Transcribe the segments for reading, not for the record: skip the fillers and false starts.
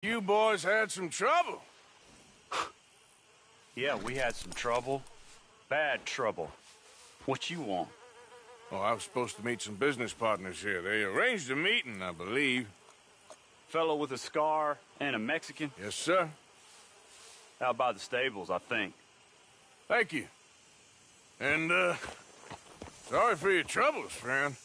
You boys had some trouble. Yeah, we had some trouble. Bad trouble. What you want? Oh, I was supposed to meet some business partners here. They arranged a meeting, I believe. Fellow with a scar and a Mexican? Yes, sir. Out by the stables, I think. Thank you. And, sorry for your troubles, friend.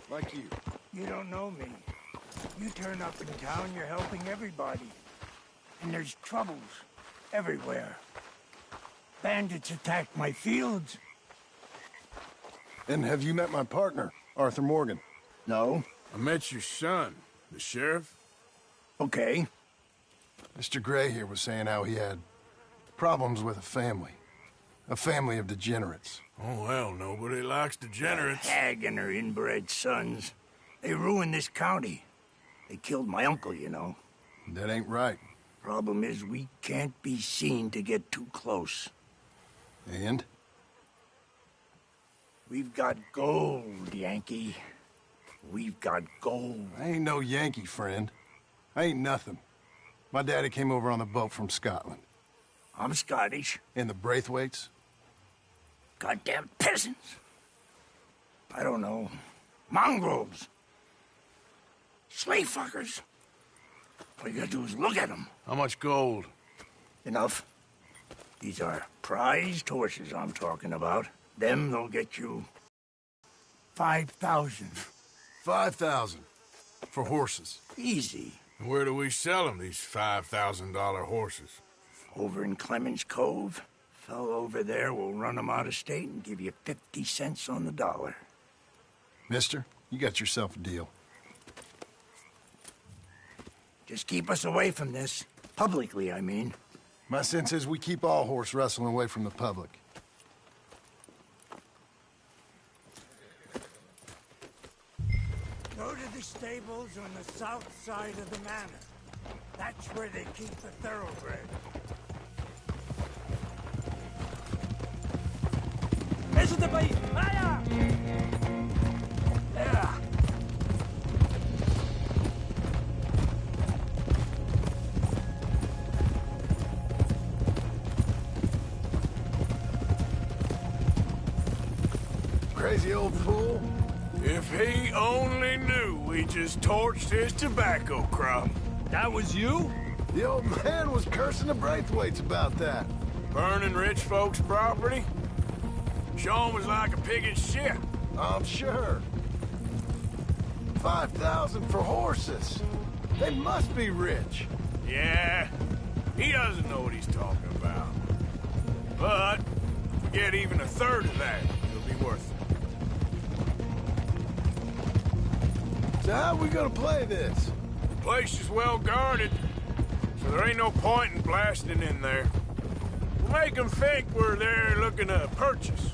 Like you. You don't know me. You turn up in town, you're helping everybody. And there's troubles everywhere. Bandits attacked my fields. And have you met my partner, Arthur Morgan? No? I met your son, the sheriff. Okay. Mr. Gray here was saying how he had problems with a family. A family of degenerates. Oh, well, nobody likes degenerates. Hag and her inbred sons. They ruined this county. They killed my uncle, you know. That ain't right. Problem is, we can't be seen to get too close. And? We've got gold, Yankee. We've got gold. I ain't no Yankee, friend. I ain't nothing. My daddy came over on the boat from Scotland. I'm Scottish. And the Braithwaites? Goddamn peasants. I don't know. Mongrels. Slave fuckers. All you gotta do is look at them. How much gold? Enough. These are prized horses I'm talking about. Them, they'll get you 5,000. 5,000. For horses. Easy. And where do we sell them, these $5,000 horses? Over in Clemens Cove. Fellow over there will run them out of state and give you 50 cents on the dollar. Mister, you got yourself a deal. Just keep us away from this. Publicly, I mean. My sense is we keep all horse rustling away from the public. Go to the stables on the south side of the manor. That's where they keep the thoroughbred. Eso te país. ¡Vaya! Yeah. Crazy old fool. If he only knew we just torched his tobacco crop. That was you? The old man was cursing the Braithwaites about that. Burning rich folks' property? Sean was like a pig in shit. I'm sure. 5,000 for horses. They must be rich. Yeah, he doesn't know what he's talking about. But, if we get even a third of that, it'll be worth it. So how we gonna play this? The place is well guarded, so there ain't no point in blasting in there. We'll make them think we're there looking to purchase.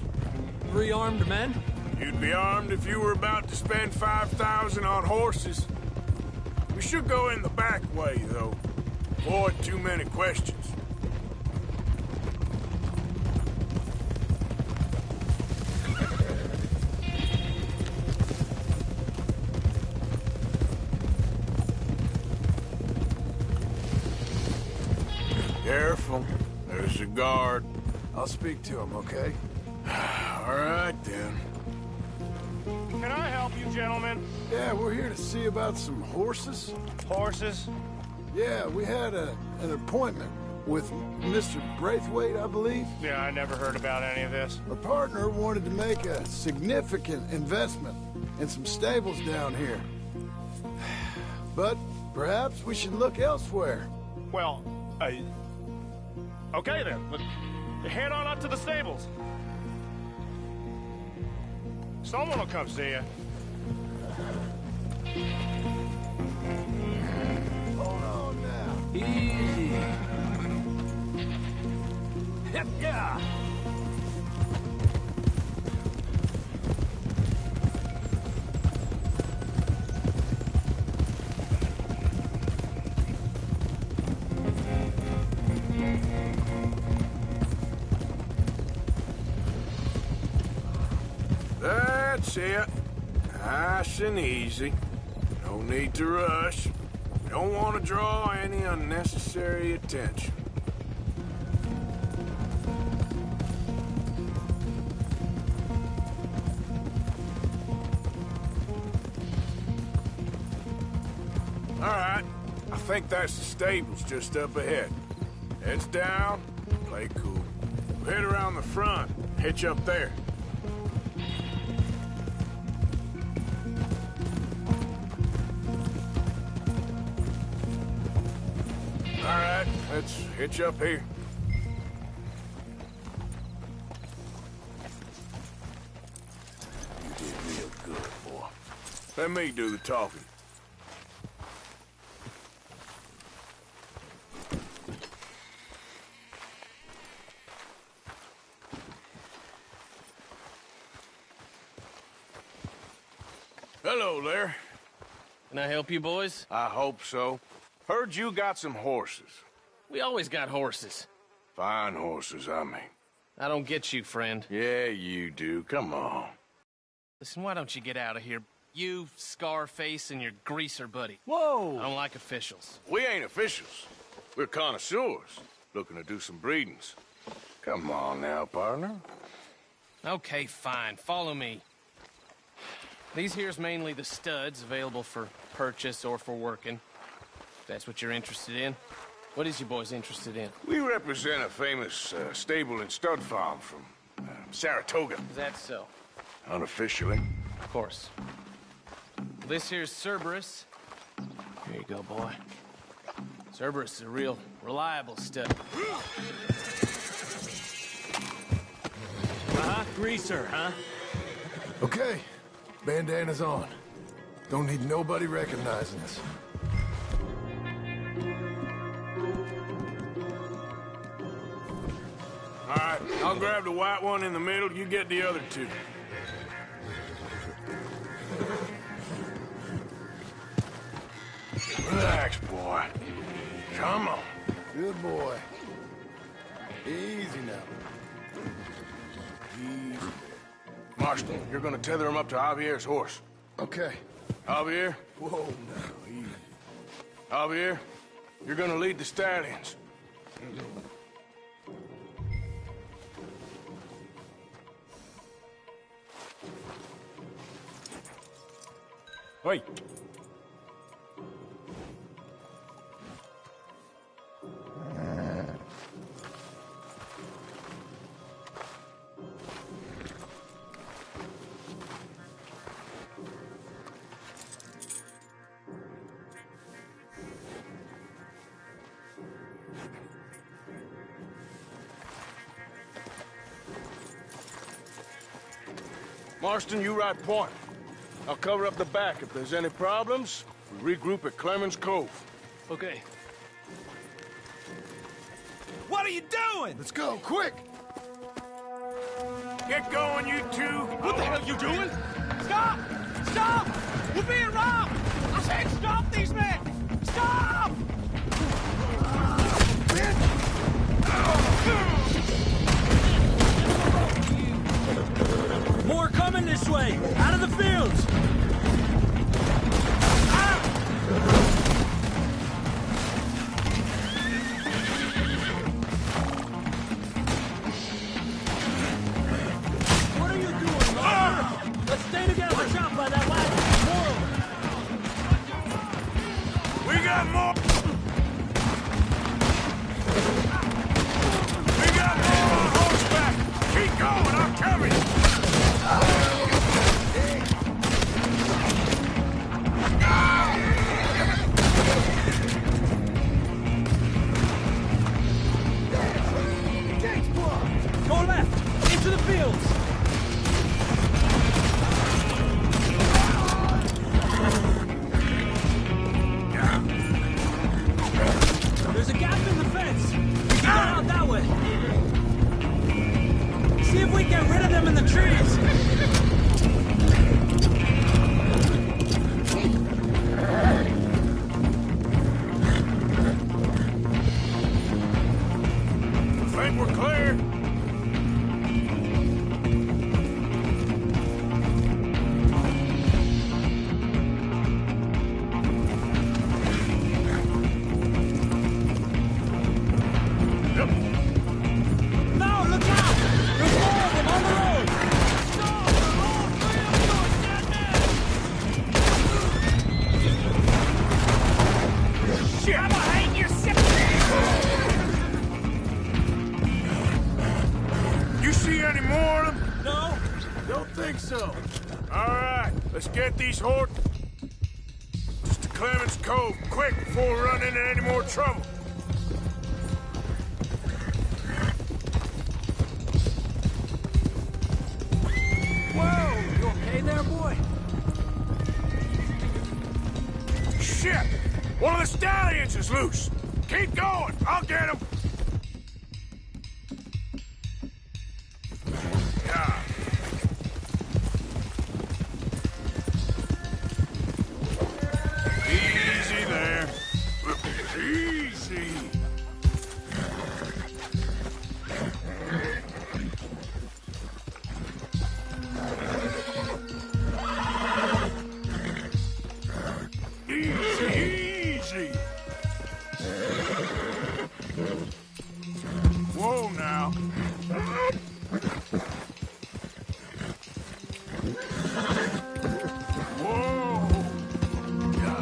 3 armed men? You'd be armed if you were about to spend 5,000 on horses. We should go in the back way, though. Avoid too many questions. Careful. There's a guard. I'll speak to him, okay? All right, then. Can I help you, gentlemen? Yeah, we're here to see about some horses. Horses? Yeah, we had an appointment with Mr. Braithwaite, I believe. Yeah, I never heard about any of this. Our partner wanted to make a significant investment in some stables down here. But perhaps we should look elsewhere. Well, okay then. But head on up to the stables. Someone will come see you. Hold on now. Easy. Yeah. That's it. Nice and easy. No need to rush. We don't want to draw any unnecessary attention. All right. I think that's the stables just up ahead. Heads down, play cool. Head around the front, hitch up there. All right, let's hitch up here. You did real good, boy. Let me do the talking. Hello there. Can I help you, boys? I hope so. Heard you got some horses. We always got horses. Fine horses, I mean. I don't get you, friend. Yeah, you do. Come on. Listen, why don't you get out of here? You, Scarface, and your greaser buddy. Whoa! I don't like officials. We ain't officials. We're connoisseurs, looking to do some breedings. Come on now, partner. Okay, fine. Follow me. These here's mainly the studs available for purchase or for working. If that's what you're interested in. What is you boys interested in? We represent a famous stable and stud farm from Saratoga, Is that so? unofficially. Of course. This here's Cerberus. Here you go, boy. Cerberus is a real reliable stud. Greaser, huh? Okay, bandana's on. Don't need nobody recognizing us. All right, I'll grab the white one in the middle. You get the other two. Relax, boy. Come on. Good boy. Easy now. Easy. Marston, you're gonna tether him up to Javier's horse. Okay. Javier, Whoa, now, easy. Javier, you're gonna lead the stallions. Wait. Marston, you ride point. I'll cover up the back. If there's any problems, we regroup at Clemens Cove. Okay. What are you doing? Let's go, quick! Get going, you two! What the hell you doing? Stop! Stop! We're being robbed! I said stop these men! Stop! More coming this way! Out of the fields! What are you doing, Roger? Let's stay together! Watch out by that wagon! We got more! We got more on horseback! Keep going, I'm coming! so. All right, let's get these horses to Clemens Cove, quick, before we run into any more trouble. Whoa! You okay there, boy? Shit! One of the stallions is loose. Keep going. I'll get him. Yeah. Easy there. Easy. Easy. Whoa, now. Whoa. Yeah.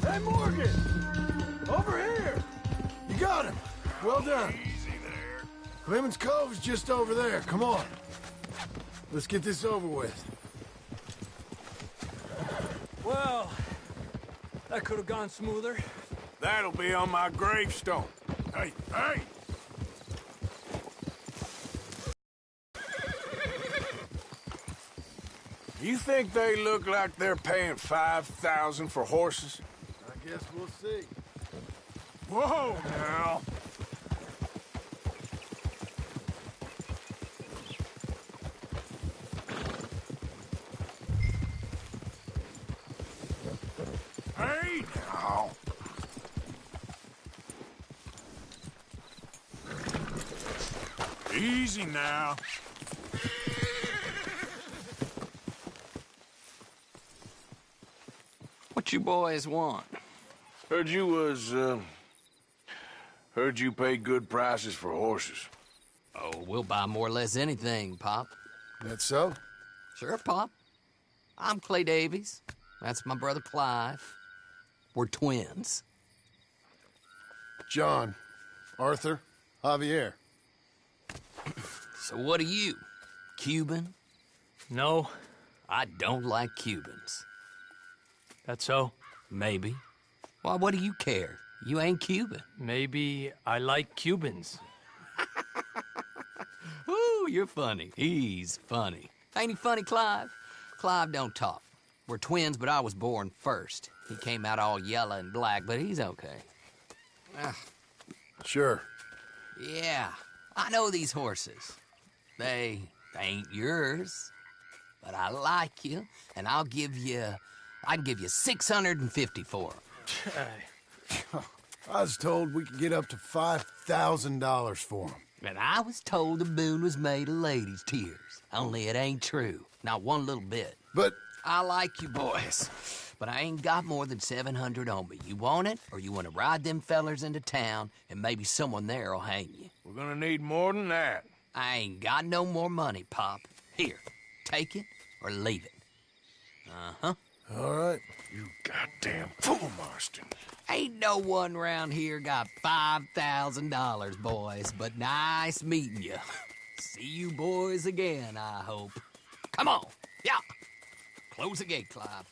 Hey, Morgan! Over here! You got him. Well done. Easy there. Clemens Cove's just over there. Come on. Let's get this over with. Well, that could have gone smoother. That'll be on my gravestone. Hey, hey! You think they look like they're paying $5,000 for horses? I guess we'll see. Whoa, now. Hey, now. Easy now. What you boys want? Heard you paid good prices for horses. Oh, we'll buy more or less anything, Pop. That so? Sure, Pop. I'm Clay Davies. That's my brother Clive. We're twins. John, Arthur, Javier. So what are you? Cuban? No, I don't like Cubans. that's so. Maybe. Why, what do you care? You ain't Cuban. Maybe I like Cubans. Ooh, you're funny. He's funny. Ain't he funny, Clive? Clive don't talk. We're twins, but I was born first. He came out all yellow and black, but he's okay. Sure. Yeah, I know these horses. They ain't yours, but I like you, and I can give you 650 for them. I was told we could get up to $5,000 for them. And I was told the moon was made of ladies' tears. Only it ain't true. Not one little bit. But I like you boys, but I ain't got more than 700 on me. You want it, or you want to ride them fellers into town, and maybe someone there'll hang you? We're gonna need more than that. I ain't got no more money, Pop. Here, take it or leave it. Uh-huh. all right. You goddamn fool, Marston. Ain't no one round here got $5,000, boys, but nice meeting you. See you boys again, I hope. Come on, yeah. Close the gate, Clive.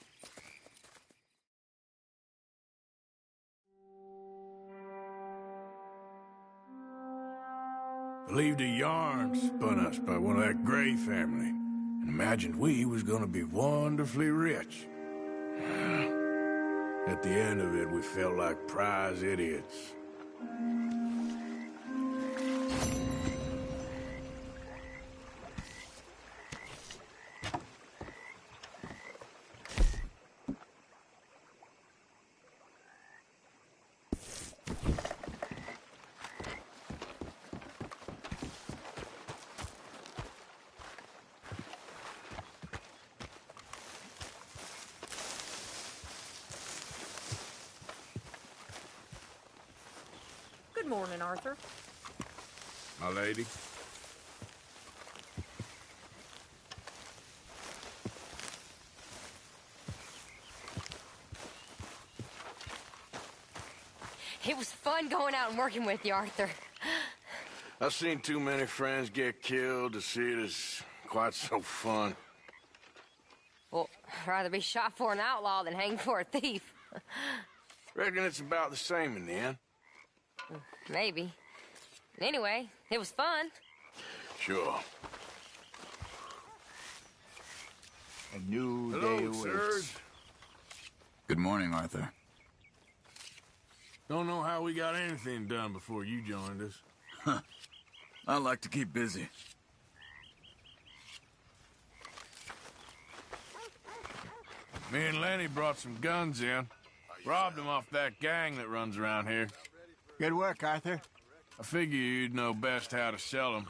Believed a yarn spun us by one of that Gray family, and imagined we was gonna be wonderfully rich. At the end of it, we felt like prize idiots. Good morning, Arthur. My lady. It was fun going out and working with you, Arthur. I've seen too many friends get killed to see it as quite so fun. Well, I'd rather be shot for an outlaw than hanged for a thief. Reckon it's about the same in the end. Maybe. Anyway, it was fun. Sure. A new Hello, day awaits. sirs. Good morning, Arthur. Don't know how we got anything done before you joined us. Huh. I like to keep busy. Me and Lenny brought some guns in. Robbed them off that gang that runs around here. Good work, Arthur. I figure you'd know best how to sell them.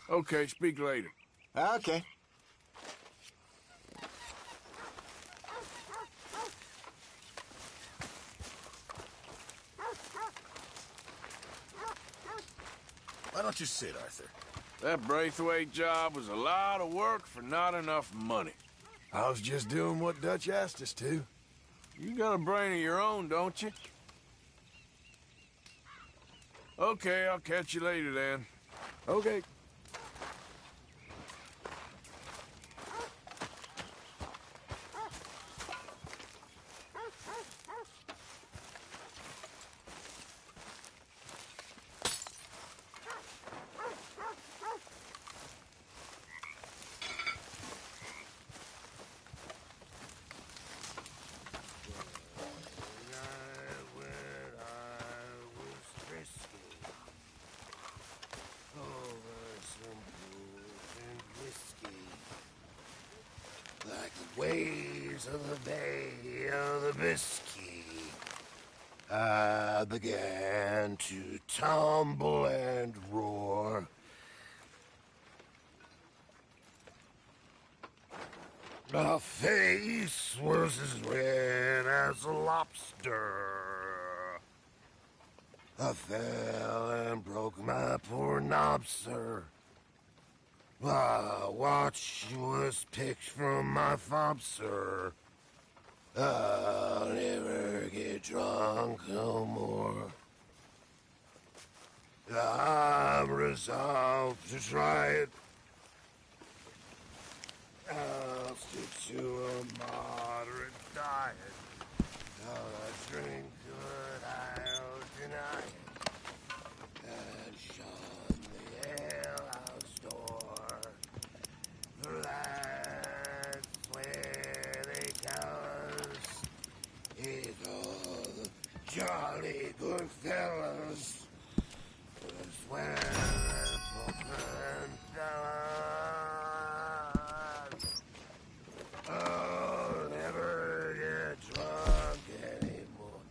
Okay, speak later. Okay. Why don't you sit, Arthur? That Braithwaite job was a lot of work for not enough money. I was just doing what Dutch asked us to. You got a brain of your own, don't you? Okay, I'll catch you later then. Okay. Waves of the Bay of the Biscay, I began to tumble and roar. My face was as red as a lobster. I fell and broke my poor knob, sir. My watch was picked from my fob, sir. I'll never get drunk no more. I'm resolved to try it. I'll stick to a moderate diet. I'll drink good, I'll deny it. And shun the alehouse door. For that's where they tell us it's all the jolly good fellas. That's where the Brooklyn fellas. I'll never get drunk anymore.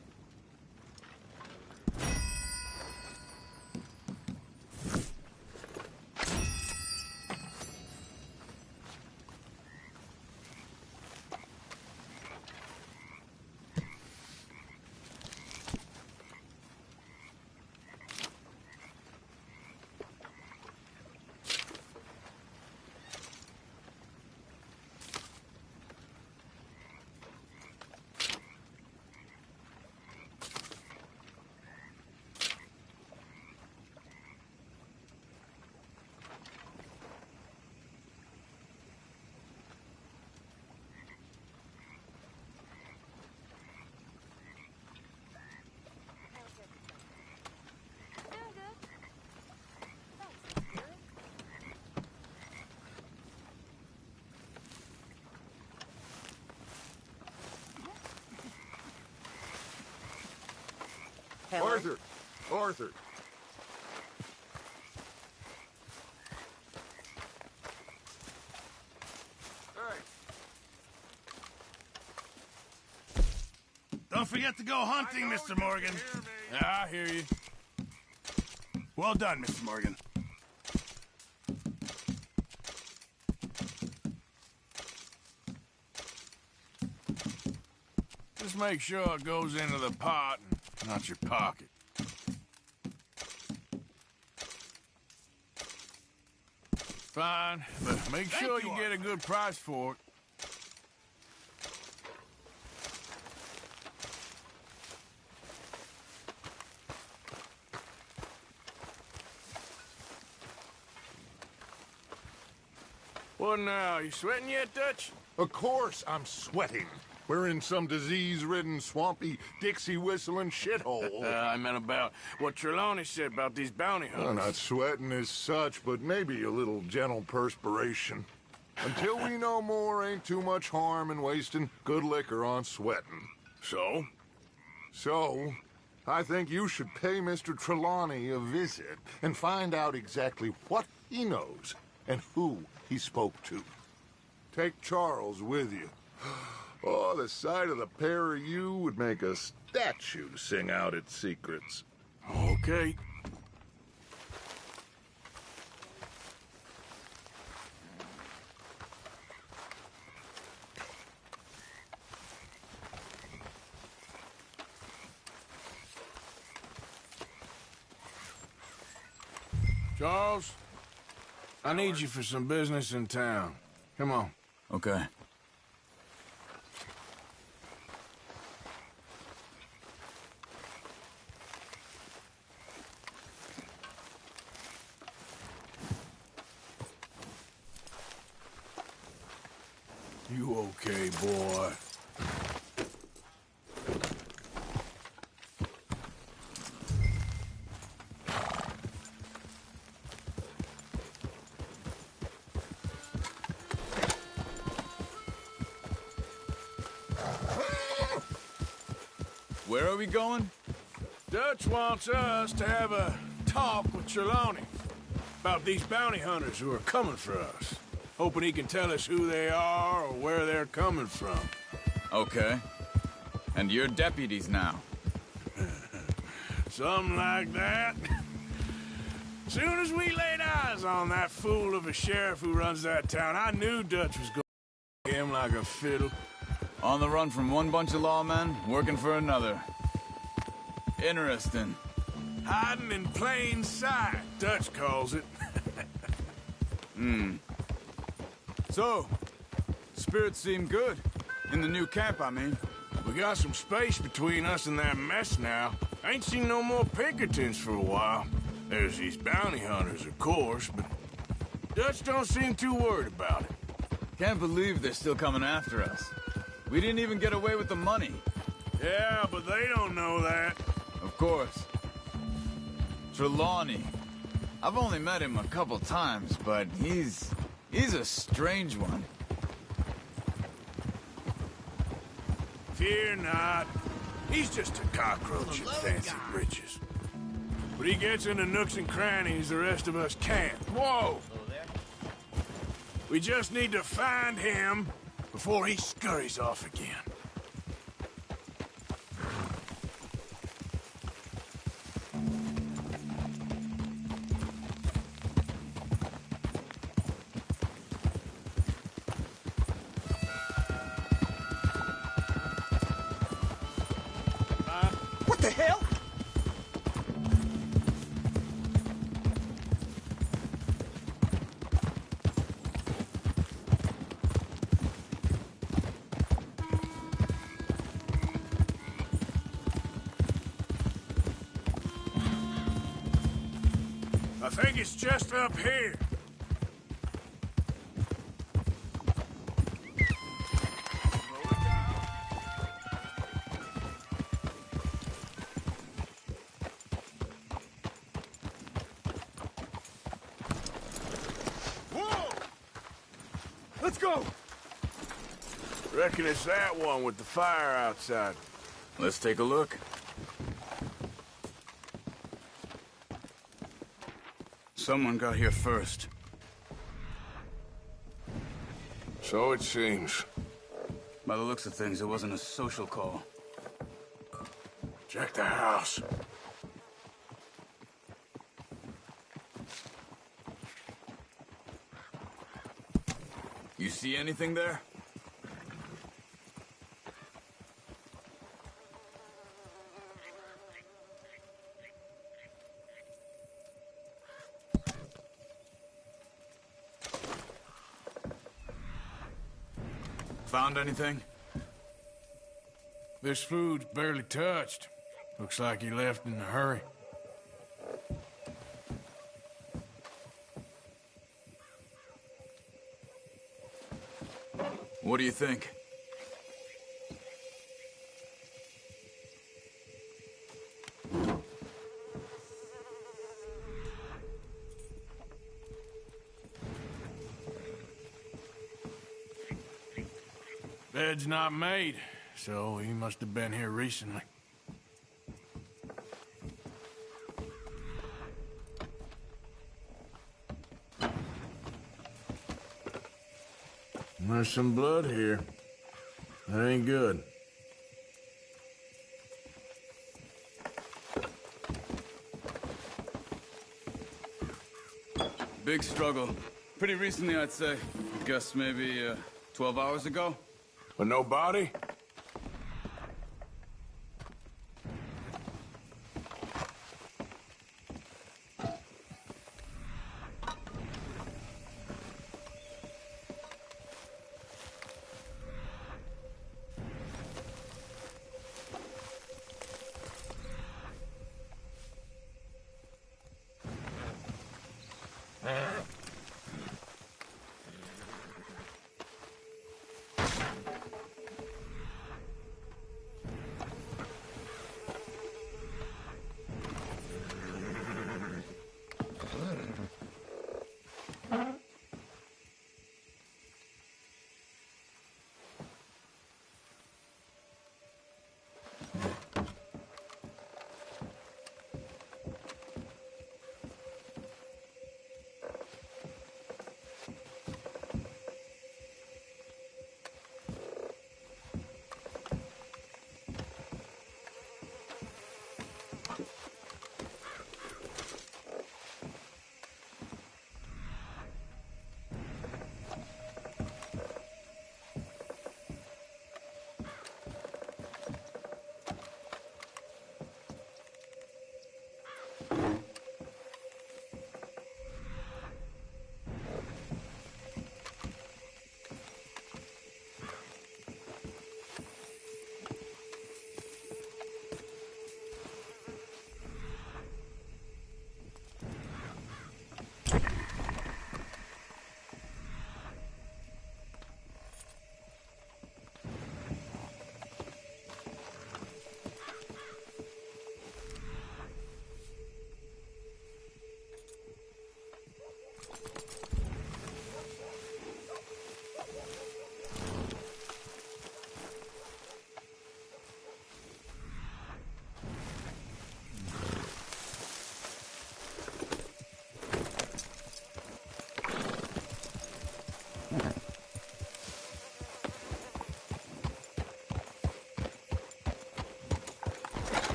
Hello? Arthur! Arthur! Don't forget to go hunting, Mr. Morgan. Yeah, I hear you. Well done, Mr. Morgan. Just make sure it goes into the pot and not your pocket. Fine, but make sure you get a good price for it. What now? You sweating yet, Dutch? Of course I'm sweating. We're in some disease-ridden, swampy, Dixie-whistling shithole. I meant about what Trelawney said about these bounty hunters. Well, not sweating as such, but maybe a little gentle perspiration. Until we know more, ain't too much harm in wasting good liquor on sweating. So? So, I think you should pay Mr. Trelawney a visit and find out exactly what he knows and who he spoke to. Take Charles with you. Oh, the sight of the pair of you would make a statue sing out its secrets. Okay. Charles, I need you for some business in town. Come on. Okay. You okay, boy? Where are we going? Dutch wants us to have a talk with Trelawney about these bounty hunters who are coming for us. Hoping he can tell us who they are or where they're coming from. Okay. And you're deputies now. Something like that. Soon as we laid eyes on that fool of a sheriff who runs that town, I knew Dutch was going to him like a fiddle. On the run from one bunch of lawmen, working for another. Interesting. Hiding in plain sight, Dutch calls it. So, spirits seem good. In the new camp, I mean. We got some space between us and that mess now. Ain't seen no more Pinkertons for a while. There's these bounty hunters, of course, but Dutch don't seem too worried about it. Can't believe they're still coming after us. We didn't even get away with the money. Yeah, but they don't know that. Of course. Trelawney. I've only met him a couple times, but he's a strange one. Fear not. He's just a cockroach in fancy breeches. But he gets into nooks and crannies the rest of us can't. Whoa! We just need to find him before he scurries off again. What the hell? I think it's just up here. Let's go! Reckon it's that one with the fire outside. Let's take a look. Someone got here first. So it seems. By the looks of things, it wasn't a social call. Check the house. You see anything there? Found anything? This food's barely touched. Looks like he left in a hurry. What do you think? Bed's not made, so he must have been here recently. There's some blood here. That ain't good. Big struggle. Pretty recently, I'd say. Guess maybe 12 hours ago. But no body?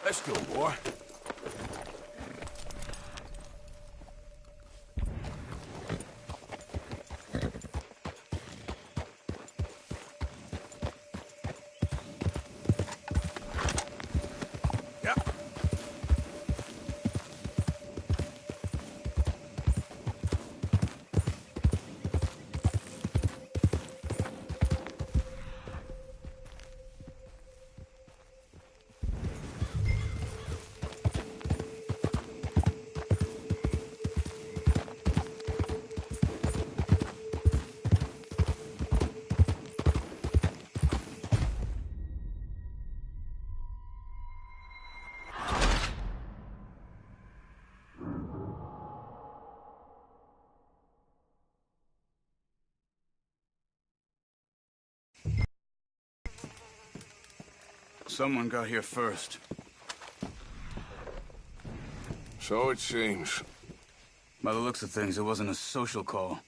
Let's go, boy. Someone got here first. So it seems. By the looks of things, it wasn't a social call.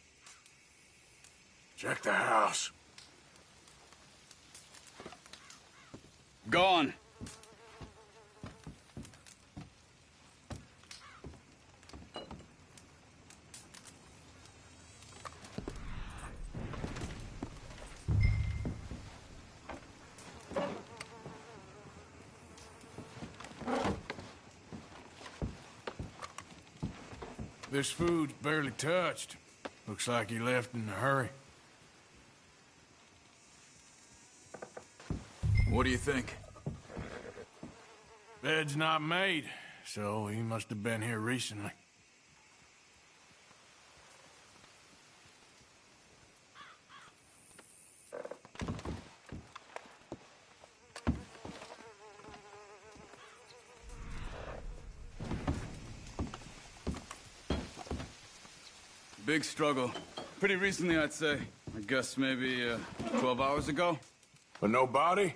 Check the house. Gone. This food's barely touched. Looks like he left in a hurry. What do you think? Bed's not made, so he must have been here recently. Big struggle. Pretty recently, I'd say. I guess maybe 12 hours ago. But no body?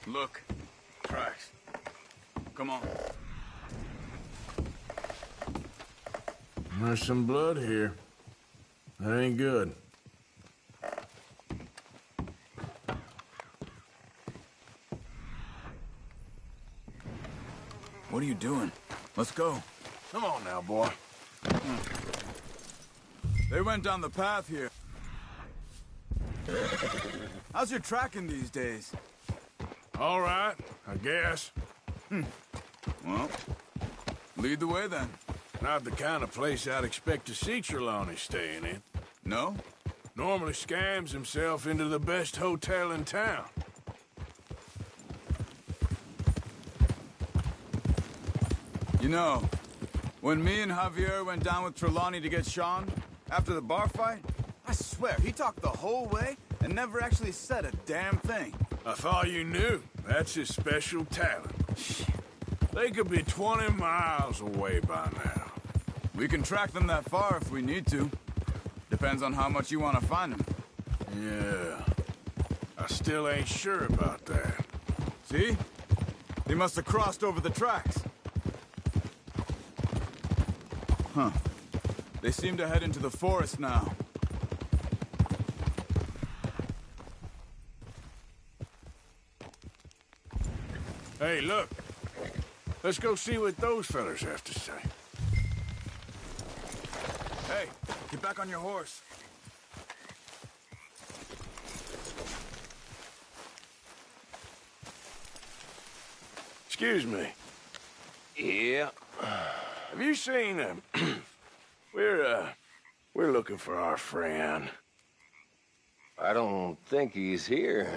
Look. Tracks. Come on. There's some blood here. That ain't good. What are you doing? Let's go. Come on now, boy. They went down the path here. How's your tracking these days? All right, I guess. Well, lead the way then. Not the kind of place I'd expect to see Trelawney staying in. No? Normally scams himself into the best hotel in town. You know, when me and Javier went down with Trelawney to get Sean, after the bar fight, I swear, he talked the whole way and never actually said a damn thing. I thought you knew. That's his special talent. They could be 20 miles away by now. We can track them that far if we need to. Depends on how much you want to find them. Yeah. I still ain't sure about that. See? They must have crossed over the tracks. Huh. They seem to head into the forest now. Hey, look. Let's go see what those fellas have to say. Hey, get back on your horse. Excuse me. Yeah. Have you seen him? We're looking for our friend. I don't think he's here.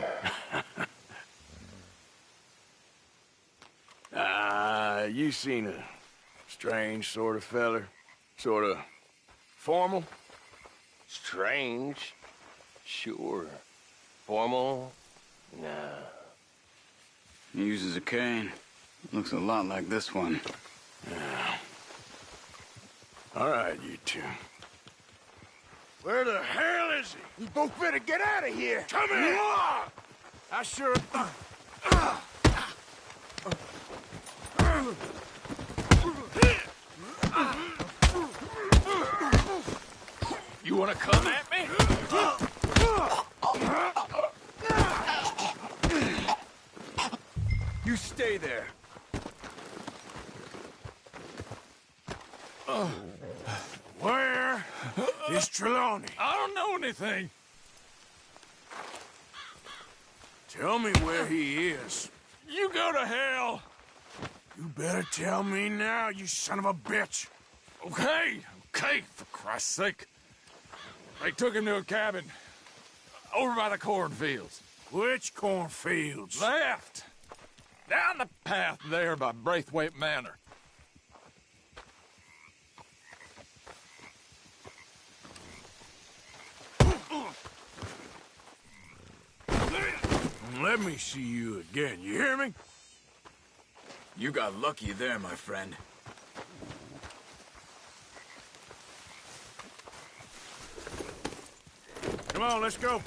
You seen a strange sort of feller? Sort of formal? Strange? Sure. Formal? Nah. He uses a cane. Looks a lot like this one. Yeah. All right, you two. Where the hell is he? You both better get out of here! Come here! I sure... You wanna come at me? You stay there. Where is Trelawney? I don't know anything. Tell me where he is. You go to hell. You better tell me now, you son of a bitch. Okay, for Christ's sake. They took him to a cabin over by the cornfields. Which cornfields? Left. Down the path there by Braithwaite Manor. Let me see you again, you hear me? You got lucky there, my friend. Come on, let's go.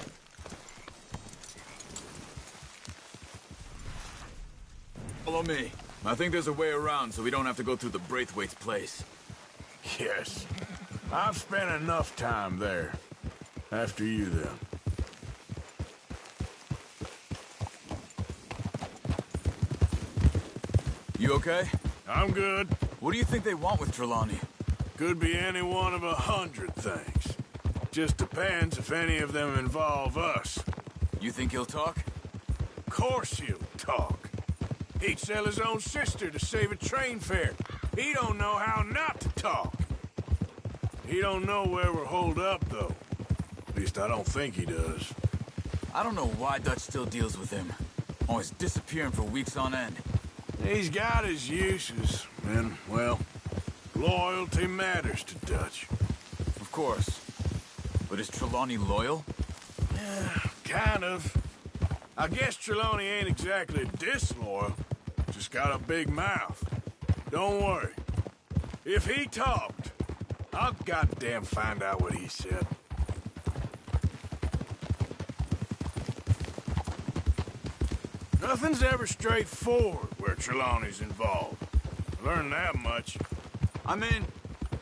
Follow me. I think there's a way around so we don't have to go through the Braithwaite's place. Yes. I've spent enough time there. After you, then. You okay? I'm good. What do you think they want with Trelawney? Could be any one of 100 things. Just depends if any of them involve us. You think he'll talk? Of course he'll talk. He'd sell his own sister to save a train fare. He don't know how not to talk. He don't know where we're holed up, though. At least I don't think he does. I don't know why Dutch still deals with him. Always disappearing for weeks on end. He's got his uses, and, well, loyalty matters to Dutch. Of course. But is Trelawney loyal? Yeah, kind of. I guess Trelawney ain't exactly disloyal. Just got a big mouth. Don't worry. If he talked, I'll goddamn find out what he said. Nothing's ever straightforward where Trelawney's involved. Learned that much. I mean,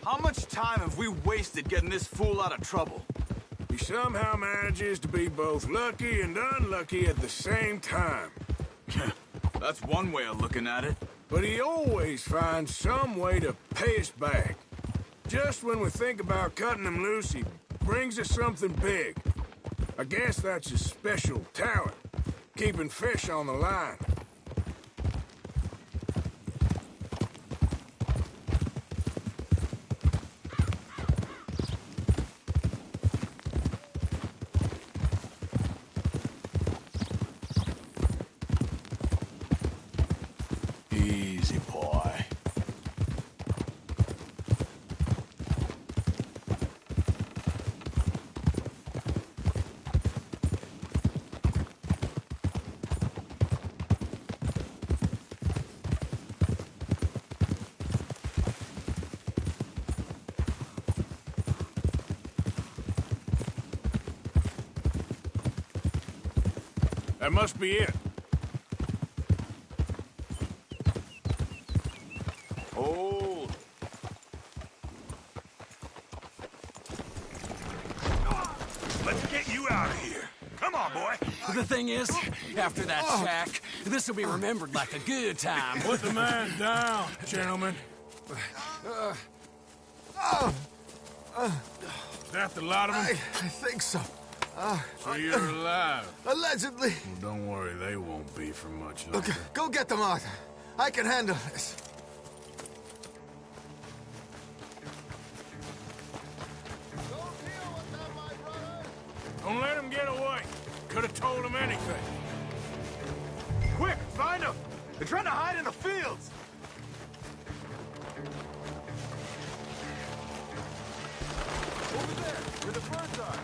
how much time have we wasted getting this fool out of trouble? He somehow manages to be both lucky and unlucky at the same time. That's one way of looking at it. But he always finds some way to pay us back. Just when we think about cutting him loose, he brings us something big. I guess that's his special talent, keeping fish on the line. Easy, boy. That must be it. Hold. Let's get you out of here. Come on, boy. The thing is, after that shack, this will be remembered like a good time. Put the man down, gentlemen. Is that the lot of them? I think so. So you're alive? Allegedly. Well, don't worry, they won't be for much longer. Okay, go get them, Arthur. I can handle this. Don't let him get away. Could have told him anything. Quick, find them! They're trying to hide in the fields! Over there, where the birds are.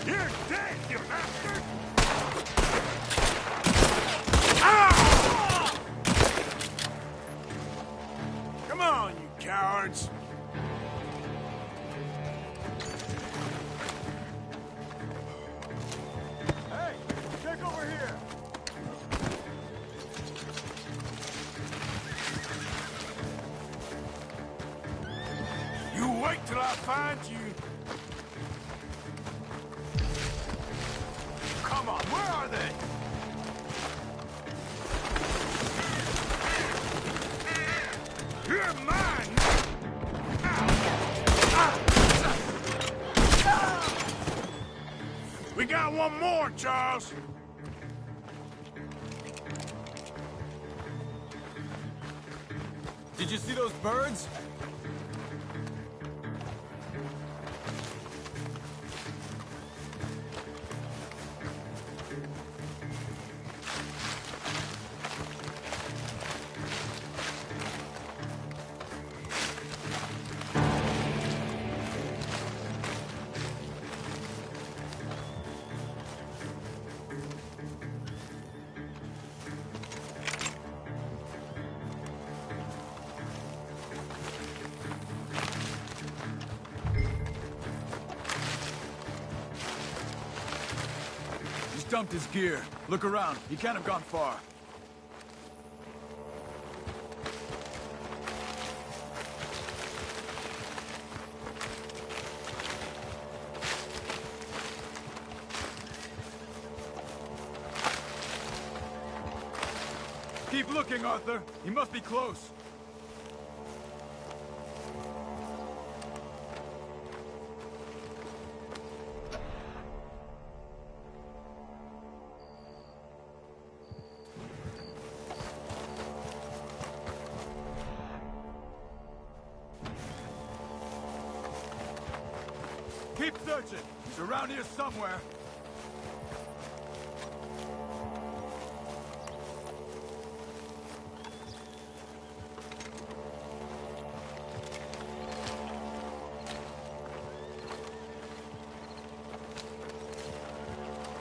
You're dead, you bastard! Come on, you cowards. Hey, check over here! You wait till I find you. Come on, where are they? You're mine! We got one more, Charles. Did you see those birds? Dumped his gear. Look around. He can't have gone far. Keep looking, Arthur. He must be close. searching. He's around here somewhere.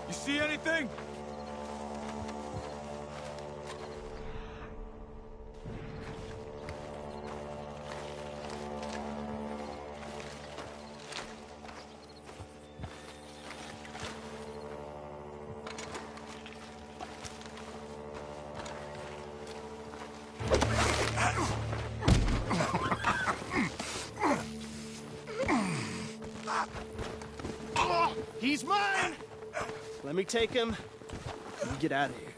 You see anything? He's mine! Let me take him. You get out of here.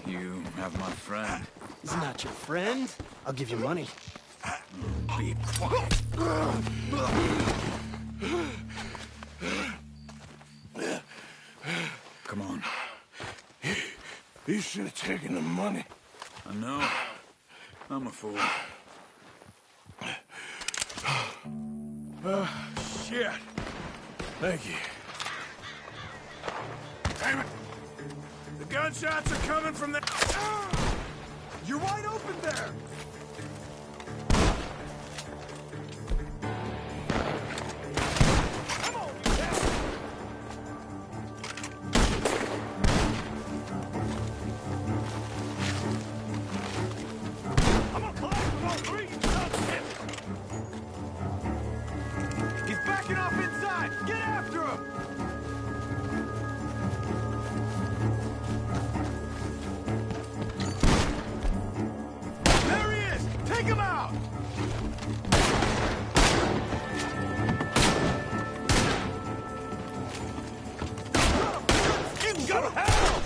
You have my friend. He's not your friend. I'll give you money. Be quiet. Come on. You should have taken the money. I know. I'm a fool. Shit. Thank you. Damn it! The gunshots are coming from the... You're wide open there! Come on, I'm gonna collect them all three, you son of a bitch! He's backing off inside! Get after him! There he is! Take him out! You can go to hell!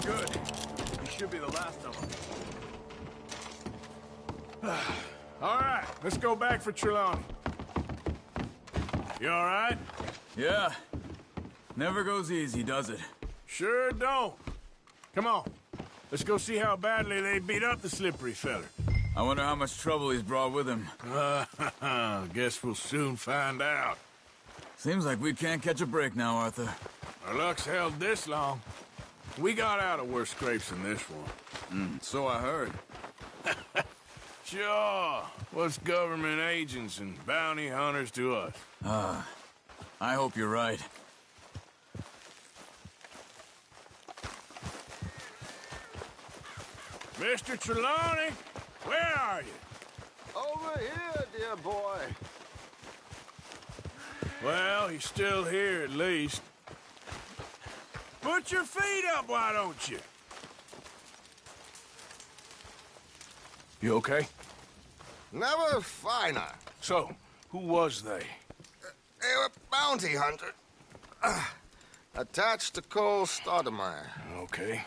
Good. He should be the last of them. All right, let's go back for Trelawney. You all right? Yeah. Never goes easy, does it? Sure don't. Come on. Let's go see how badly they beat up the slippery feller. I wonder how much trouble he's brought with him. Guess we'll soon find out. Seems like we can't catch a break now, Arthur. Our luck's held this long. We got out of worse scrapes than this one. So I heard. Sure. What's government agents and bounty hunters to us? I hope you're right. Mr. Trelawney, where are you? Over here, dear boy. Well, he's still here at least. Put your feet up, why don't you? You okay? Never finer. So, who was they? They were bounty hunter. Attached to Cole Stoudemire. Okay.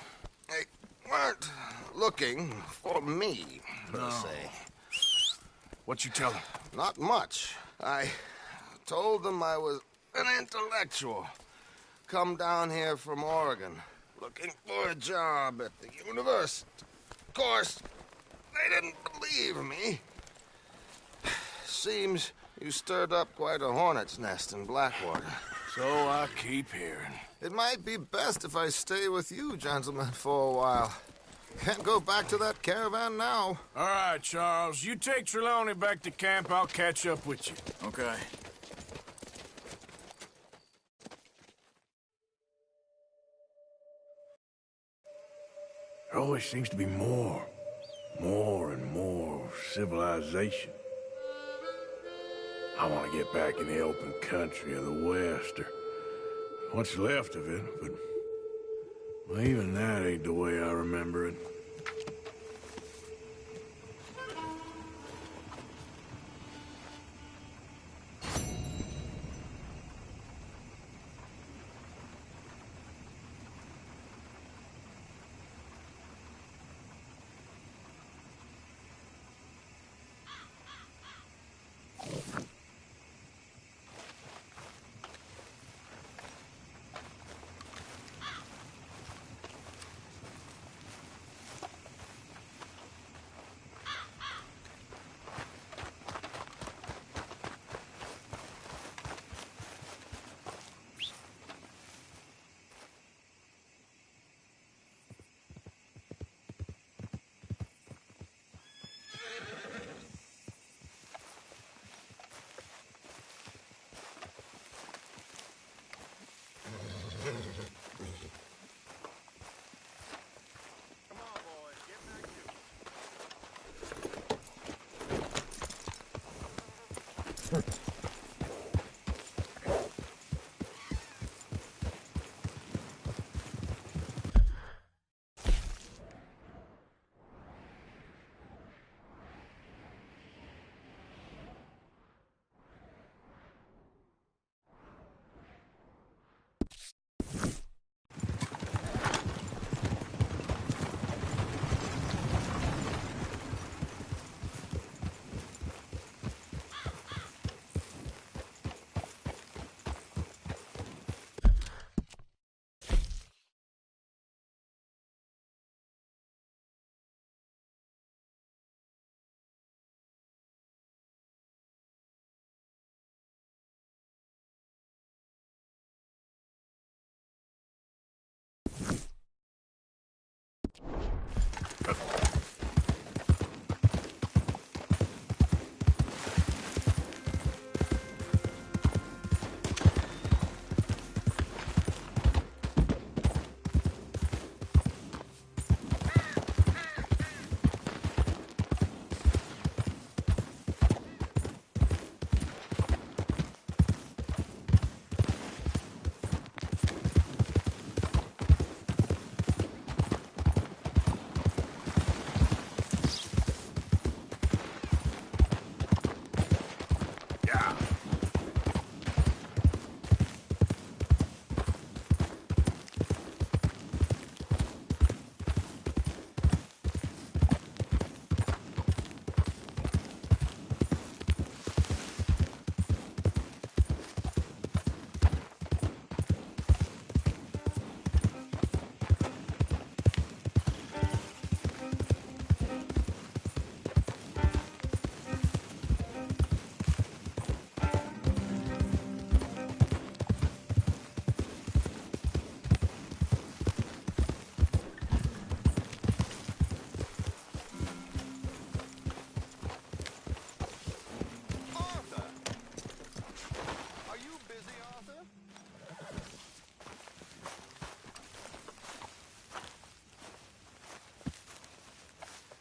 They weren't looking for me, per se. What you tell them? Not much. I told them I was an intellectual. Come down here from Oregon, looking for a job at the university. Of course, they didn't believe me. Seems you stirred up quite a hornet's nest in Blackwater. So I keep hearing. It might be best if I stay with you, gentlemen, for a while. Can't go back to that caravan now. All right, Charles. You take Trelawney back to camp. I'll catch up with you. Okay. There always seems to be more and more civilization. I want to get back in the open country of the West, or what's left of it, but well, even that ain't the way I remember it.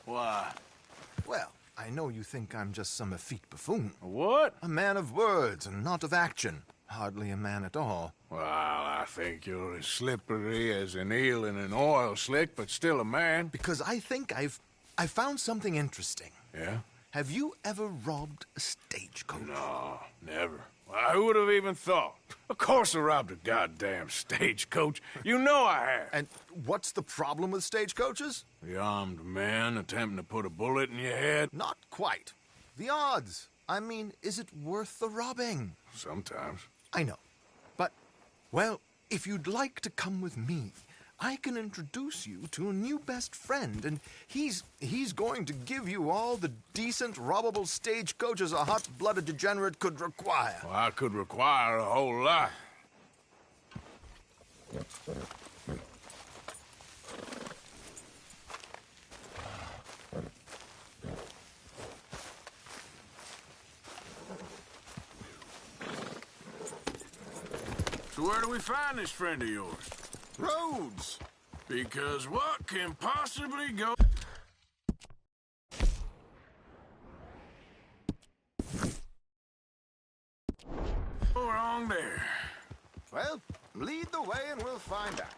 Why? Well, I know you think I'm just some effete buffoon. What? A man of words and not of action. Hardly a man at all. Well, I think you're as slippery as an eel in an oil slick, but still a man. Because I think I've found something interesting. Yeah? Have you ever robbed a stagecoach? No, never. Well, who would have even thought? Of course I robbed a goddamn stagecoach. You know I have. And what's the problem with stagecoaches? The armed man attempting to put a bullet in your head? Not quite. The odds. I mean, is it worth the robbing? Sometimes. I know. But, well, if you'd like to come with me, I can introduce you to a new best friend, and he's going to give you all the decent, robbable stagecoaches a hot-blooded degenerate could require. Well, I could require a whole lot. So where do we find this friend of yours? Roads. Because what can possibly go wrong there? Well, lead the way and we'll find out.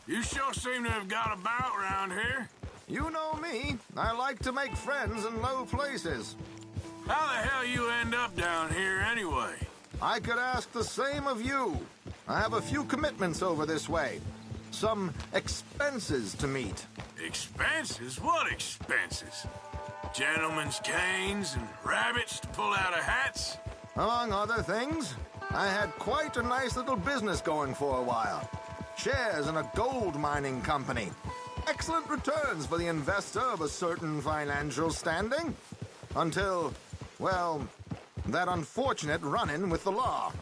You sure seem to have got about around here. You know me. I like to make friends in low places. How the hell you end up down here anyway? I could ask the same of you. I have a few commitments over this way. Some expenses to meet. Expenses? What expenses? Gentlemen's canes and rabbits to pull out of hats? Among other things, I had quite a nice little business going for a while. Shares in a gold mining company. Excellent returns for the investor of a certain financial standing. Until, well, that unfortunate run-in with the law.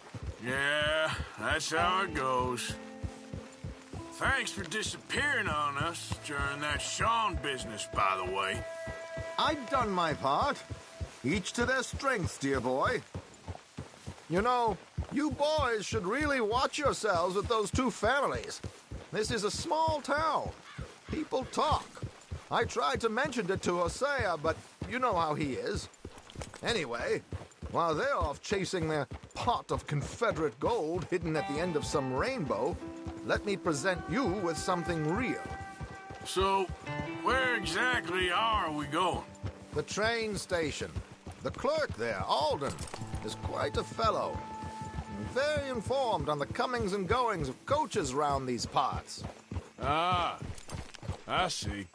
Yeah, that's how it goes. Thanks for disappearing on us during that Sean business, by the way. I'd done my part. Each to their strengths, dear boy. You know, you boys should really watch yourselves with those two families. This is a small town. People talk. I tried to mention it to Hosea, but you know how he is. Anyway, while they're off chasing their pot of Confederate gold hidden at the end of some rainbow, let me present you with something real. So, where exactly are we going? The train station. The clerk there, Alden, is quite a fellow. Very informed on the comings and goings of coaches round these parts. Ah, I see.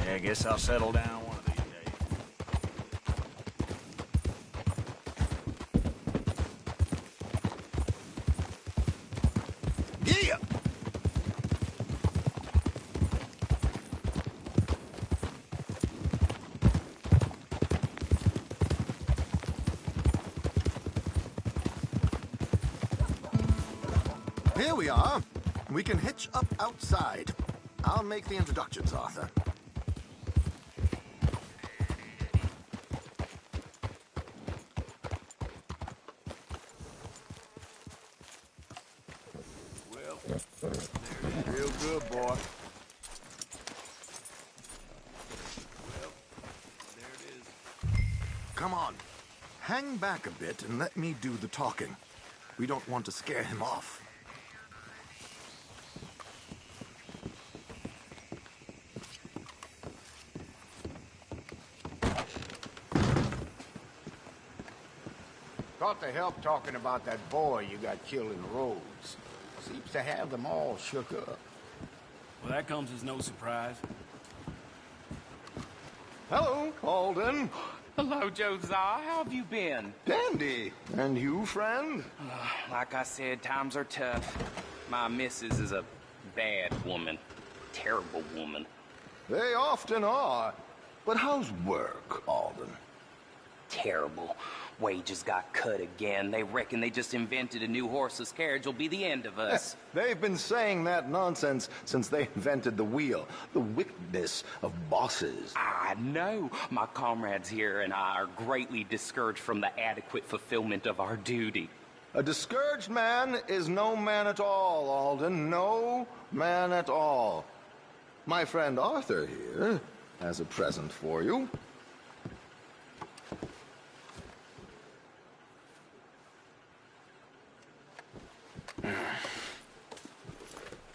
I guess I'll settle down one of these days. Yeah! Here we are. We can hitch up outside. I'll make the introductions, Arthur. Real good, boy. Come on. Hang back a bit and let me do the talking. We don't want to scare him off. Thought to help talking about that boy you got killed in the roads. Seems to have them all shook up. Well, that comes as no surprise. Hello, Alden. Hello, Josiah. How have you been? Dandy. And you, friend? Like I said, times are tough. My missus is a bad woman. Terrible woman. They often are. But how's work, Alden? Terrible. Wages got cut again. They reckon they just invented a new horseless carriage will be the end of us. They've been saying that nonsense since they invented the wheel. The wickedness of bosses. I know. My comrades here and I are greatly discouraged from the adequate fulfillment of our duty. A discouraged man is no man at all, Alden. No man at all. My friend Arthur here has a present for you.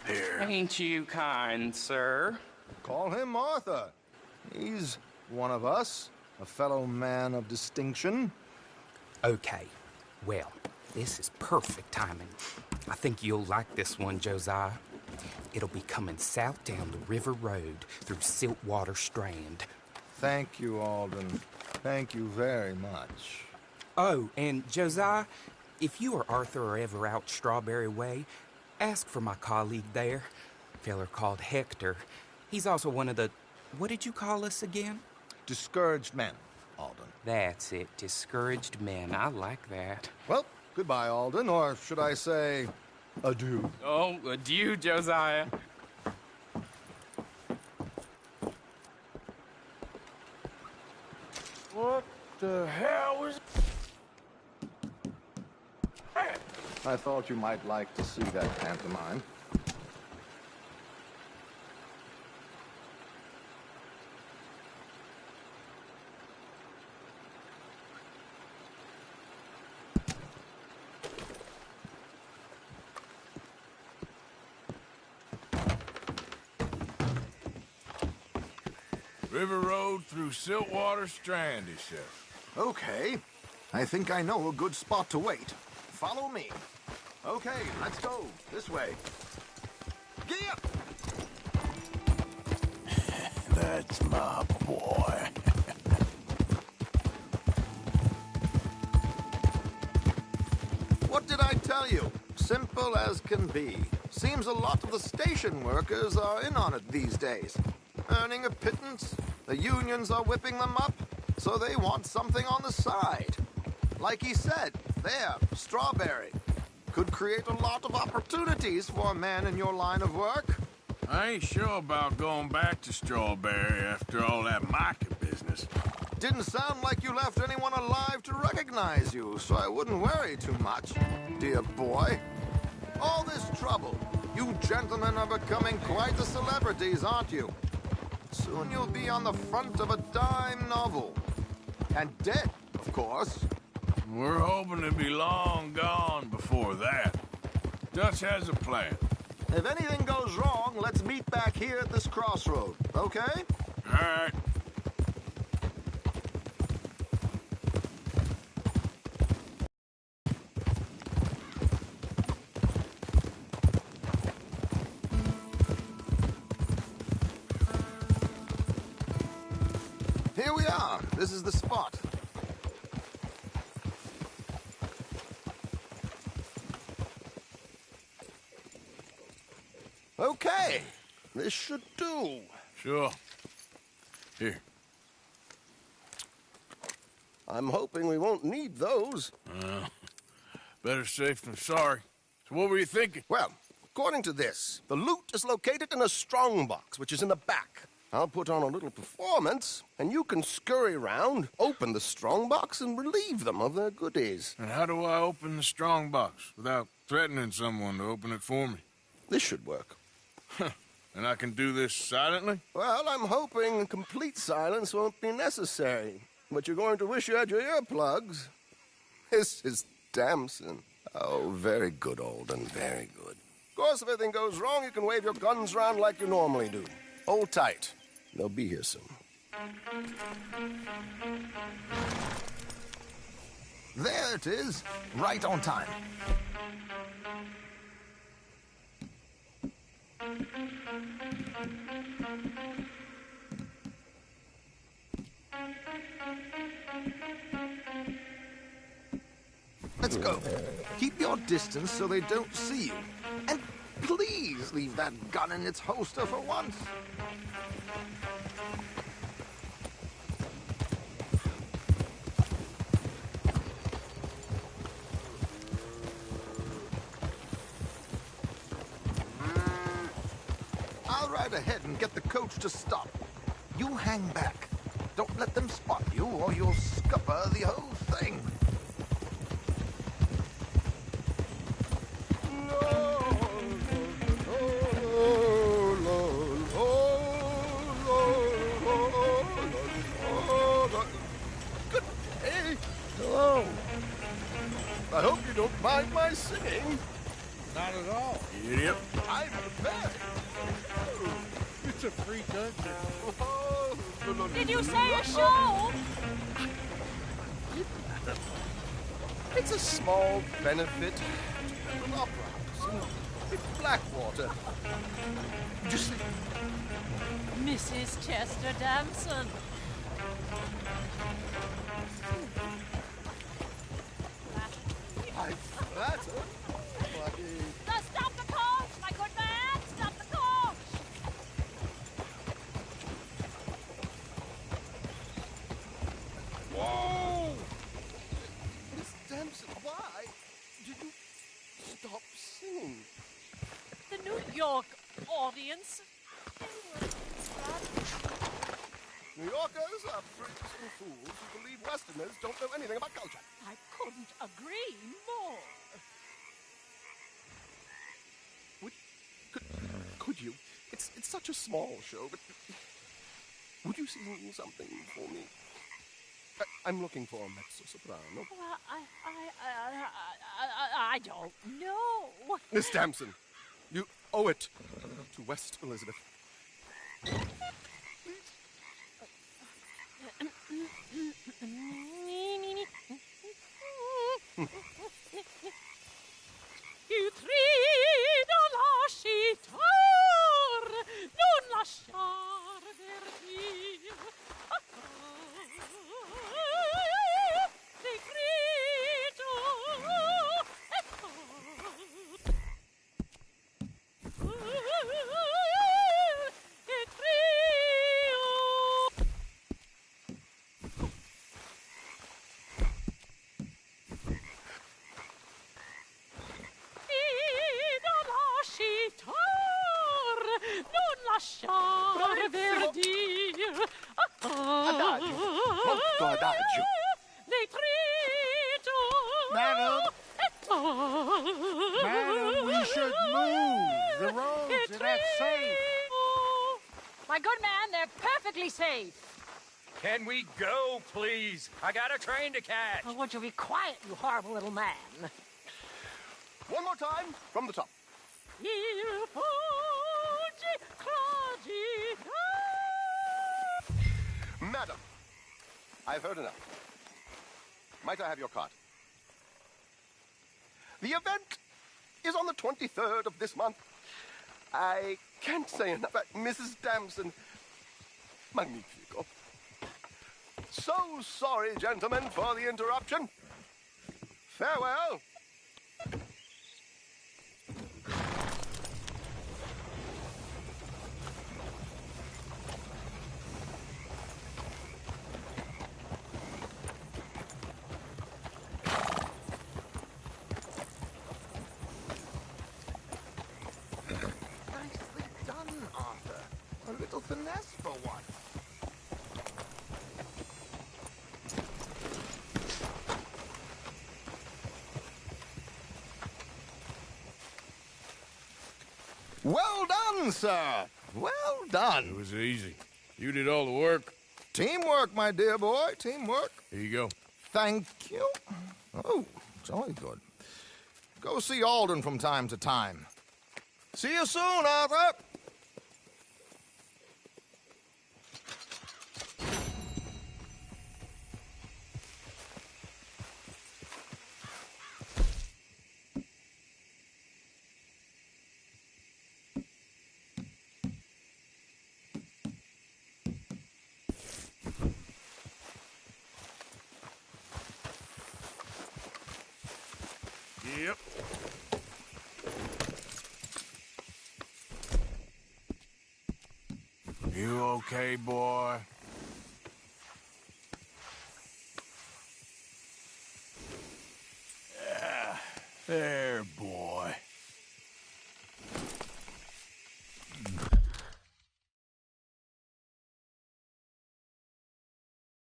Here. Ain't you kind, sir? Call him Arthur. He's one of us, a fellow man of distinction. Okay. Well, this is perfect timing. I think you'll like this one, Josiah. It'll be coming south down the river road through Siltwater Strand. Thank you, Alden. Thank you very much. Oh, and Josiah, if you or Arthur are ever out Strawberry Way, ask for my colleague there, a feller called Hector. He's also one of the... What did you call us again? Discouraged men, Alden. That's it, discouraged men. I like that. Well, goodbye, Alden, or should I say, adieu. Oh, adieu, Josiah. What the hell was... I thought you might like to see that pantomime. River Road through Siltwater Strand, he said. Okay. I think I know a good spot to wait. Follow me. Okay, let's go. This way. Gee up! That's my boy. What did I tell you? Simple as can be. Seems a lot of the station workers are in on it these days. earning a pittance. The unions are whipping them up, so they want something on the side. Like he said, there, Strawberry. Could create a lot of opportunities for a man in your line of work. I ain't sure about going back to Strawberry after all that Micah business. Didn't sound like you left anyone alive to recognize you, so I wouldn't worry too much, dear boy. All this trouble, you gentlemen are becoming quite the celebrities, aren't you? Soon you'll be on the front of a dime novel. And dead, of course. We're hoping to be long gone before that. Dutch has a plan. If anything goes wrong, let's meet back here at this crossroad, okay? All right. Here we are. This is the spot. Okay. This should do. Sure. Here. I'm hoping we won't need those. Better safe than sorry. So what were you thinking? Well, according to this, the loot is located in a strongbox, which is in the back. I'll put on a little performance, and you can scurry around, open the strongbox, and relieve them of their goodies. And how do I open the strongbox without threatening someone to open it for me? This should work. And I can do this silently? Well, I'm hoping complete silence won't be necessary. But you're going to wish you had your earplugs. This is Damson. Oh, very good, Alden, very good. Of course, if anything goes wrong, you can wave your guns around like you normally do. Hold tight. They'll be here soon. There it is, right on time. Let's go. Keep your distance so they don't see you. And please leave that gun in its holster for once. I'll ride ahead and get the coach to stop. You hang back. Don't let them spot you or you'll scupper the whole thing. Good day. Hello. I hope you don't mind my singing. Not at all. Idiot. I'm prepared. It's a free country. Did you say a show? It's a small benefit to an opera house in Blackwater. Just Mrs. Chester Damson. I flatter. Stop the coach, my good man! Stop the coach! Whoa! Miss Damson, why did you stop singing? The New York audience. New Yorkers are freaks and fools who believe Westerners don't know anything about culture. I couldn't agree more. Could you? It's such a small show, but would you sing something for me? I'm looking for a mezzo-soprano. Well, I don't know. Miss Damson, you owe it to West Elizabeth. Il trido lascitar, non lasciar verdir. Decreto non lasciare verdir. Adagio, molto adagio. Detrito. Madam. Madam, we should move. The roads are not safe. My good man, they're perfectly safe. Can we go, please? I got a train to catch. Oh, would you be quiet, you horrible little man? One more time, from the top. Il fuggi, cragi, Madam, I've heard enough. Might I have your card? The event is on the 23rd of this month. I can't say enough about Mrs. Damson. Magnifico. So sorry, gentlemen, for the interruption. Farewell. Nicely done, Arthur. A little finesse for once. Well done, sir. Well done. It was easy. You did all the work. Teamwork, my dear boy. Teamwork. Here you go. Thank you. Oh, jolly good. Go see Alden from time to time. See you soon, Arthur. Yep. You okay, boy? Yeah, there, boy.